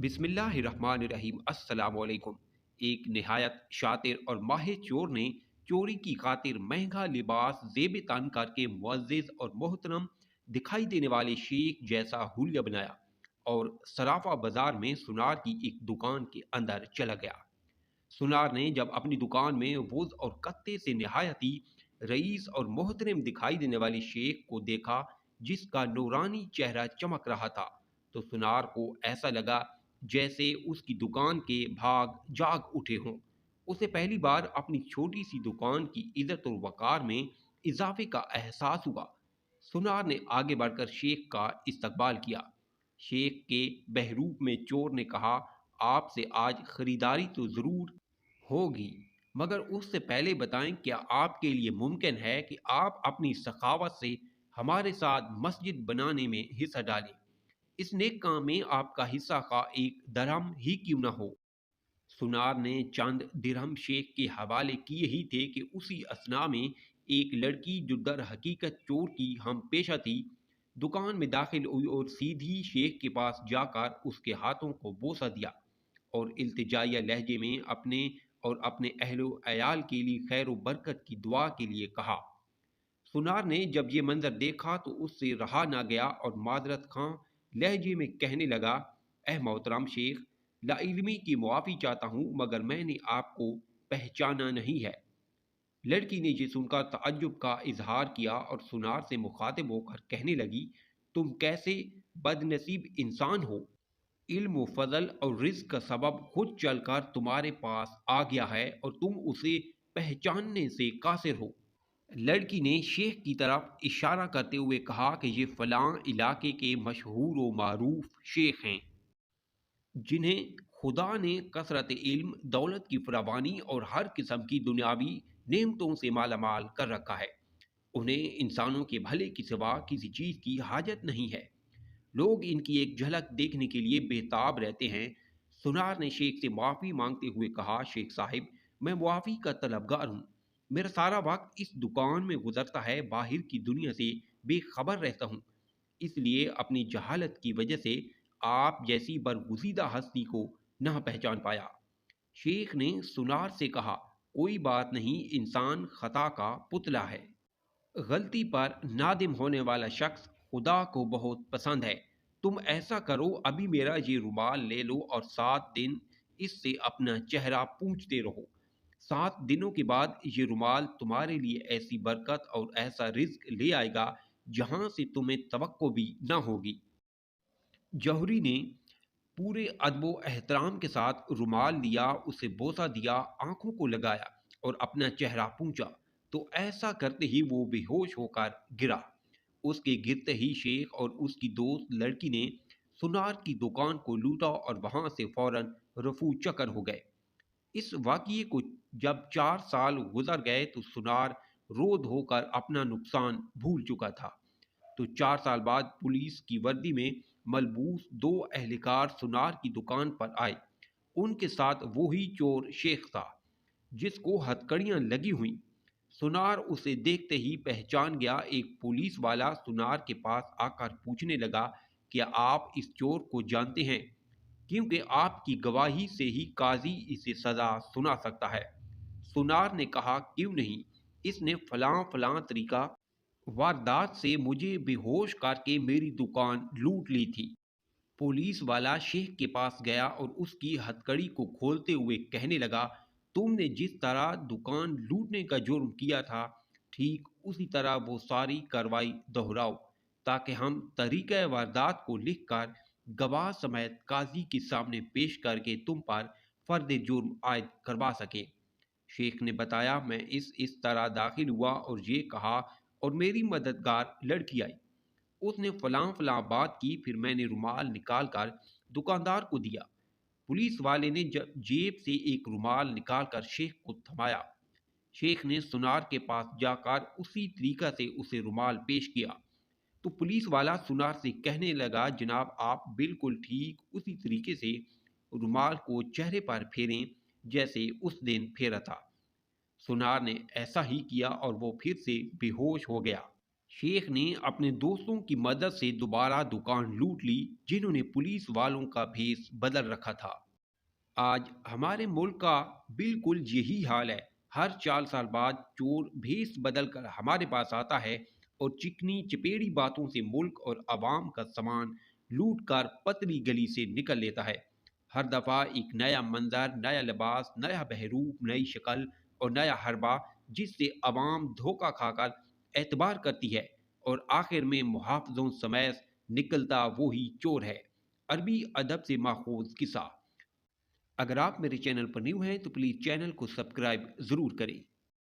बिस्मिल्लाहिर्रहमानिर्रहीम अस्सलाम वालेकुम। एक नहायत शातिर और माहिर चोर ने चोरी की खातिर महंगा लिबास जेब तन करके मुअज्जिज और मोहतरम दिखाई देने वाले शेख जैसा हुलिया बनाया और सराफा बाजार में सुनार की एक दुकान के अंदर चला गया। सुनार ने जब अपनी दुकान में वुज और कत्ते से निहायती रईस और मोहतरम दिखाई देने वाले शेख को देखा, जिसका नूरानी चेहरा चमक रहा था, तो सुनार को ऐसा लगा जैसे उसकी दुकान के भाग जाग उठे हों। उसे पहली बार अपनी छोटी सी दुकान की इज्जत और वकार में इजाफे का एहसास हुआ। सुनार ने आगे बढ़कर शेख का इस्तकबाल किया। शेख के बहरूप में चोर ने कहा, आपसे आज खरीदारी तो ज़रूर होगी, मगर उससे पहले बताएं, क्या आपके लिए मुमकिन है कि आप अपनी सखावत से हमारे साथ मस्जिद बनाने में हिस्सा डालें? इस नेक काम में आपका हिस्सा का एक दरहम ही क्यों न हो। सुनार ने चंद दिरहम शेख के हवाले किए ही थे कि उसी असना में एक लड़की, जो दर हकीकत चोर की हम पेशा थी, दुकान में दाखिल हुई और सीधी शेख के पास जाकर उसके हाथों को बोसा दिया और इल्तिजाया लहजे में अपने और अपने अहलो अयाल के लिए खैर व बरकत की दुआ के लिए कहा। सुनार ने जब ये मंजर देखा तो उससे रहा ना गया और मादरत खां लहजे में कहने लगा, ए मोहतरम शेख, लाइल्मी की मुआफ़ी चाहता हूँ, मगर मैंने आपको पहचाना नहीं है। लड़की ने ये सुनकर ताज्जुब का इजहार किया और सुनार से मुखातिब होकर कहने लगी, तुम कैसे बदनसीब इंसान हो। इल्म व फजल और रिज्क का सबब खुद चलकर तुम्हारे पास आ गया है और तुम उसे पहचानने से कासिर हो। लड़की ने शेख की तरफ इशारा करते हुए कहा कि ये फलां इलाके के मशहूर व मारूफ शेख हैं, जिन्हें खुदा ने कसरत इल्म, दौलत की फरावानी और हर किस्म की दुनियावी नेमतों से मालामाल कर रखा है। उन्हें इंसानों के भले के सिवा किसी चीज़ की हाजत नहीं है। लोग इनकी एक झलक देखने के लिए बेताब रहते हैं। सुनार ने शेख से माफ़ी मांगते हुए कहा, शेख साहिब, मैं मुआफ़ी का तलबगार हूँ। मेरा सारा वक्त इस दुकान में गुजरता है, बाहर की दुनिया से बेखबर रहता हूँ, इसलिए अपनी जहालत की वजह से आप जैसी बरगुज़ीदा हस्ती को ना पहचान पाया। शेख ने सुनार से कहा, कोई बात नहीं, इंसान खता का पुतला है। गलती पर नादिम होने वाला शख्स खुदा को बहुत पसंद है। तुम ऐसा करो, अभी मेरा ये रुमाल ले लो और 7 दिन इससे अपना चेहरा पूंछते रहो। 7 दिनों के बाद ये रुमाल तुम्हारे लिए ऐसी बरकत और ऐसा रिज्क ले आएगा जहां से तुम्हें तवक्को भी ना होगी। जौहरी ने पूरे अदब एहतराम के साथ रुमाल लिया, उसे बोसा दिया, आंखों को लगाया और अपना चेहरा पूंछा, तो ऐसा करते ही वो बेहोश होकर गिरा। उसके गिरते ही शेख और उसकी दोस्त लड़की ने सुनार की दुकान को लूटा और वहां से फौरन रफू चक्कर हो गए। इस वाक़ये को जब 4 साल गुजर गए तो सुनार रो धोकर अपना नुकसान भूल चुका था। तो 4 साल बाद पुलिस की वर्दी में मलबूस 2 एहलकार सुनार की दुकान पर आए। उनके साथ वही चोर शेख था, जिसको हथकड़ियां लगी हुई। सुनार उसे देखते ही पहचान गया। एक पुलिस वाला सुनार के पास आकर पूछने लगा, क्या आप इस चोर को जानते हैं? क्योंकि आपकी गवाही से ही काजी इसे सजा सुना सकता है। सुनार ने कहा, क्यों नहीं, इसने फलां फलां तरीका वारदात से मुझे बेहोश करके मेरी दुकान लूट ली थी। पुलिस वाला शेख के पास गया और उसकी हथकड़ी को खोलते हुए कहने लगा, तुमने जिस तरह दुकान लूटने का जुर्म किया था, ठीक उसी तरह वो सारी कार्रवाई दोहराओ, ताकि हम तरीक़े वारदात को लिख कर गवाह समेत काजी के सामने पेश करके तुम पर फर्द जुर्म आयद करवा सकें। शेख ने बताया, मैं इस तरह दाखिल हुआ और ये कहा, और मेरी मददगार लड़की आई। उसने फलां फलां बात की, फिर मैंने रुमाल निकाल कर दुकानदार को दिया। पुलिस वाले ने जब जेब से एक रुमाल निकाल कर शेख को थमाया। शेख ने सुनार के पास जाकर उसी तरीका से उसे रुमाल पेश किया। तो पुलिस वाला सुनार से कहने लगा, जनाब, आप बिल्कुल ठीक उसी तरीके से रुमाल को चेहरे पर फेरें जैसे उस दिन फेरा था। सुनार ने ऐसा ही किया और वो फिर से बेहोश हो गया। शेख ने अपने दोस्तों की मदद से दोबारा दुकान लूट ली, जिन्होंने पुलिस वालों का भेष बदल रखा था। आज हमारे मुल्क का बिल्कुल यही हाल है। हर 4 साल बाद चोर भेष बदल कर हमारे पास आता है और चिकनी चपेड़ी बातों से मुल्क और आवाम का सामान लूट कर पतली गली से निकल लेता है। हर दफ़ा एक नया मंजर, नया लिबास, नया बहरूप, नई शक्ल और नया हरबा, जिससे आवाम धोखा खाकर एतबार करती है और आखिर में मुहाफ़िज़ों समेत निकलता वही चोर है। अरबी अदब से माखूज किस्सा। अगर आप मेरे चैनल पर न्यू हैं तो प्लीज़ चैनल को सब्सक्राइब ज़रूर करें।